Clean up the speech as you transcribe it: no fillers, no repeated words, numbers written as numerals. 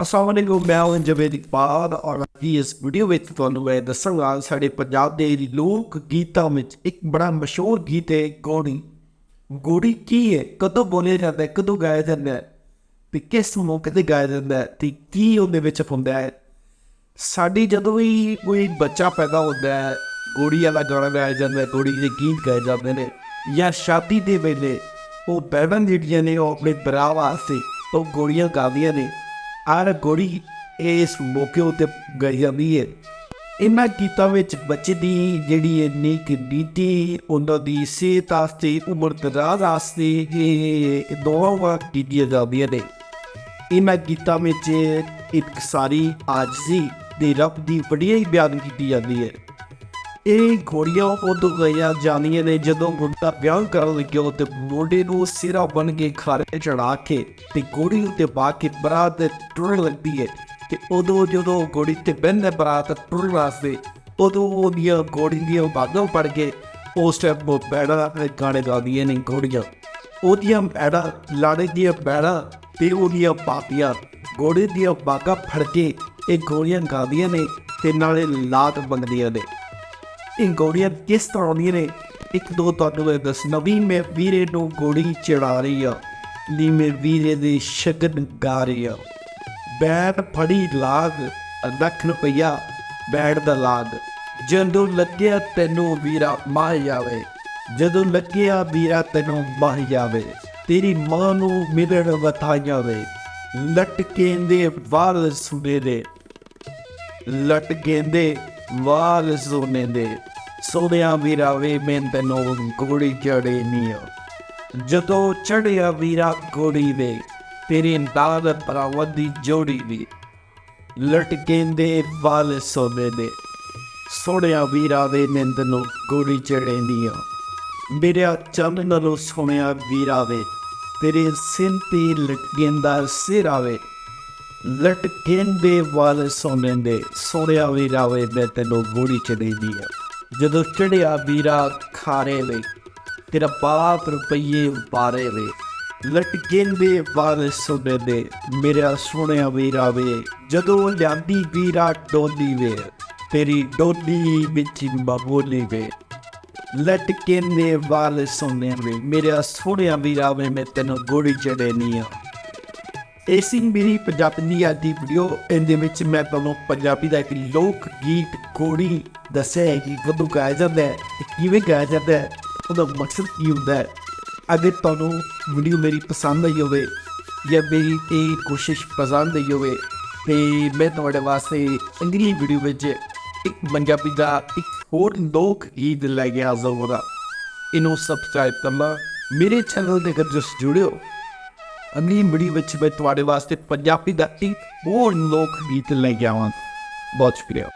अस्सलामुअलैकुम, मैं हूं जवेद इकबाल और इस वीडियो में ਤੁਹਾਨੂੰ ਮੈਂ ਦੱਸਾਂਗਾ ਸਾਡੇ ਪੰਜਾਬ ਦੇ ਲੋਕ ਗੀਤਾਂ ਵਿੱਚ ਇੱਕ ਬੜਾ ਮਸ਼ਹੂਰ ਗੀਤ ਹੈ ਗੋੜੀ। ਗੋੜੀ ਕੀ ਹੈ, ਕਦੋਂ ਬੋਲਿਆ ਜਾਂਦਾ ਹੈ, ਕਦੋਂ ਗਾਇਆ ਜਾਂਦਾ ਹੈ ਤੇ ਕਿਸ ਮੌਕੇ ਤੇ ਗਾਇਆ ਜਾਂਦਾ ਹੈ ਤੇ ਕੀ ਉਹਦੇ ਵਿੱਚ ਹੁੰਦਾ ਹੈ। ਸਾਡੀ ਜਦੋਂ ਵੀ ਕੋਈ ਬੱਚਾ ਪੈਦਾ ਹੁੰਦਾ ਹੈ ਗੋੜੀ ਵਾਲਾ ਗਾਣਾ ਗਾਇਆ ਜਾਂਦਾ ਹੈ, ਗੋੜੀ ਦੇ ਗੀਤ ਗਾਏ ਜਾਂਦੇ ਨੇ ਜਾਂ ਸ਼ਾਦੀ ਦੇ ਵੇਲੇ ਉਹ ਬਹਿਣਾਂ ਜਿਹੜੀਆਂ ਨੇ ਉਹ ਆਪਣੇ ਭਰਾ ਵਾਸਤੇ ਉਹ ਗੋੜੀਆਂ ਗਾਉਂਦੀਆਂ ਨੇ। ਆਰ ਗੋੜੀ ਇਸ ਮੌਕੇ ਉੱਤੇ ਗਾਈ ਜਾਂਦੀ ਹੈ। ਇਹਨਾਂ ਗੀਤਾਂ ਵਿੱਚ ਬੱਚੇ ਦੀ ਜਿਹੜੀ ਨੇਕ ਨੀਤੀ, ਉਹਨਾਂ ਦੀ ਸਿਹਤ ਵਾਸਤੇ, ਉਮਰ ਦਰਾਜ਼ ਵਾਸਤੇ ਇਹ ਦੁਆਵਾਂ ਕੀਤੀਆਂ ਜਾਂਦੀਆਂ ਨੇ। ਇਹਨਾਂ ਗੀਤਾਂ ਵਿੱਚ ਇੱਕ ਸਾਰੀ ਆਜਜ਼ੀ ਦੇ ਰੱਬ ਦੀ ਵਡਿਆਈ ਬਿਆਨ ਕੀਤੀ ਜਾਂਦੀ ਹੈ। ਇਹ ਘੋੜੀਆਂ ਉਦੋਂ ਗਾਈਆਂ ਜਾਂਦੀਆਂ ਨੇ ਜਦੋਂ ਮੁੰਡਾ ਵਿਆਹ ਕਰਨ ਲੱਗਿਆ ਤੇ ਮੁੰਡੇ ਨੂੰ ਸਿਰਾ ਬਣ ਕੇ ਖਾਰੇ ਚੜਾ ਕੇ ਤੇ ਘੋੜੀ ਉੱਤੇ ਪਾ ਕੇ ਬਰਾਤ ਟੁਰਨ ਲੱਗਦੀ ਹੈ ਤੇ ਉਦੋਂ ਜਦੋਂ ਘੋੜੀ ਤੇ ਬਹਿੰਦਾ ਬਰਾਤ ਟੁਰਨ ਵਾਸਤੇ ਉਦੋਂ ਉਹਦੀਆਂ ਘੋੜੀ ਦੀਆਂ ਬਾਗਾਂ ਪੜ ਕੇ ਉਸ ਟਾਈਮ ਉਹ ਬੈੜਾ ਗਾਣੇ ਗਾਉਂਦੀਆਂ ਨੇ ਘੋੜੀਆਂ। ਉਹਦੀਆਂ ਬੈੜਾ ਲਾੜੇ ਦੀਆਂ ਬੈੜਾ ਤੇ ਉਹਦੀਆਂ ਪਾਪੀਆਂ ਘੋੜੇ ਦੀਆਂ ਬਾਗਾਂ ਫੜ ਕੇ ਇਹ ਘੋੜੀਆਂ ਗਾਉਂਦੀਆਂ ਨੇ ਤੇ ਨਾਲੇ ਲਾਤ ਮੰਗਦੀਆਂ ਨੇ। ਇਹ ਘੋੜੀਆਂ ਕਿਸ ਤਰ੍ਹਾਂ ਆਉਂਦੀਆਂ ਨੇ ਇੱਕ ਦੋ ਤੁਹਾਨੂੰ ਮੈਂ ਦੱਸਣਾ ਵੀ। ਮੈਂ ਵੀਰੇ ਨੂੰ ਘੋੜੀ ਚੜਾ ਰਹੀ ਆ ਨੀ ਮੈਂ ਵੀਰੇ ਦੇ ਸ਼ਗਨ ਗਾ ਰਹੀ ਆ। ਬੈਠ ਫੜੀ ਲਾਗ ਲੱਖ ਰੁਪਈਆ ਬੈਠ ਦਾ ਲਾਗ, ਜਦੋਂ ਲੱਗਿਆ ਤੈਨੂੰ ਵੀਰਾ ਮਾਹ ਜਾਵੇ, ਜਦੋਂ ਲੱਗਿਆ ਵੀਰਾ ਤੈਨੂੰ ਮਾਹ ਜਾਵੇ, ਤੇਰੀ ਮਾਂ ਨੂੰ ਮਿਲਣ ਵਤਾਇਆ ਵੇ, ਲਟਕੇ ਦੇ ਵਾਲ ਸੁਨੇ ਦੇ, ਲਟਕੇ ਦੇ ਵਾਲ ਸੋਨੇ ਦੇ, ਸੋਹਣਿਆ ਵੀਰਾ ਵੇ ਮੈਂ ਤੈਨੂੰ ਘੋੜੀ ਚੜੇ ਨੀ। ਜਦੋਂ ਚੜਿਆ ਵੀਰਾ ਘੋੜੀ ਵੇ ਤੇਰੇ ਨਾਲ ਭਰਾਵਾਂ ਦੀ ਜੋੜੀ ਵੀ, ਲਟਕੇ ਦੇ ਵਾਲ ਸੋਨੇ ਦੇ, ਸੋਹਣਿਆ ਵੀਰਾ ਵੇ ਮੈਂ ਤੈਨੂੰ ਘੋੜੀ ਚੜੇ ਨੀ। ਮੇਰਾ ਚੰਨ ਨਾਲੋਂ ਸੋਹਣਿਆ ਵੀਰਾ ਵੇ ਤੇਰੇ ਸਿਰ ਤੇ ਲਟਕਣ ਦਾ ਸਿਰਾ ਵੇ, ਲਟਕਣ ਦੇ ਵਾਲ ਸੋਨੇ ਦੇ, ਸੋਹਣਿਆ ਵੀਰਾ ਵੇ ਮੈਂ ਤੈਨੂੰ ਘੋੜੀ ਚੜੇ ਨੀ। ਜਦੋਂ ਚੜਿਆ ਵੀਰਾ ਖਾਰੇ ਵੇ ਤੇਰਾ ਬਾਪ ਰੁਪਈਏ ਬਾਰੇ ਵੇ, ਲਟਕਣ ਦੇ ਵਾਲ ਸੋਨੇ ਦੇ, ਮੇਰਾ ਸੋਹਣਿਆ ਵੀਰਾ ਵੇ ਜਦੋਂ ਲਿਆਂਦੀ ਵੀਰਾ ਡੋਲੀ ਵੇ, ਤੇਰੀ ਡੋਲੀ ਵਿੱਚ ਬਬੋਲੀ ਵੇ, ਲਟਕਣ ਦੇ ਵਾਲ ਸੋਨੇ ਵੇ, ਮੇਰਾ ਸੋਹਣਿਆ ਵੀਰਾ ਵੇ ਮੈਂ ਤੈਨੂੰ ਘੋੜੀ ਚੜੇ ਨੀ। ਇਹ ਸੀ ਮੇਰੀ ਪੰਜਾਬੀ ਦੀ ਅੱਜ ਦੀ ਵੀਡੀਓ। ਇਹਦੇ ਵਿੱਚ ਮੈਂ ਤੁਹਾਨੂੰ ਪੰਜਾਬੀ ਦਾ ਇੱਕ ਲੋਕ ਗੀਤ ਘੋੜੀ ਦੱਸਿਆ ਹੈ ਕਿ ਕਦੋਂ ਗਾਇਆ ਜਾਂਦਾ ਹੈ ਅਤੇ ਕਿਵੇਂ ਗਾਇਆ ਜਾਂਦਾ ਹੈ, ਉਹਦਾ ਮਕਸਦ ਕੀ ਹੁੰਦਾ ਹੈ। ਅਗਰ ਤੁਹਾਨੂੰ ਵੀਡੀਓ ਮੇਰੀ ਪਸੰਦ ਆਈ ਹੋਵੇ ਜਾਂ ਮੇਰੀ ਇਹ ਕੋਸ਼ਿਸ਼ ਪਸੰਦ ਆਈ ਹੋਵੇ ਅਤੇ ਮੈਂ ਤੁਹਾਡੇ ਵਾਸਤੇ ਅਗਲੀ ਵੀਡੀਓ ਵਿੱਚ ਇੱਕ ਪੰਜਾਬੀ ਦਾ ਇੱਕ ਹੋਰ ਲੋਕ ਗੀਤ ਲੈ ਕੇ ਹਾਜ਼ਰ ਹੋਵਾਂਗਾ। ਇਹਨੂੰ ਸਬਸਕ੍ਰਾਈਬ ਕਰਨਾ, ਮੇਰੇ ਚੈਨਲ ਦੇ ਅਗਰ ਜੁਸ ਜੁੜਿਓ। ਅਗਲੀ ਵੀਡੀਓ ਵਿੱਚ ਮੈਂ ਤੁਹਾਡੇ ਵਾਸਤੇ ਪੰਜਾਬੀ ਦਾ ਇੱਕ ਹੋਰ ਲੋਕ ਗੀਤ ਲੈ ਕੇ ਆਵਾਂਗਾ। ਬਹੁਤ ਸ਼ੁਕਰੀਆ।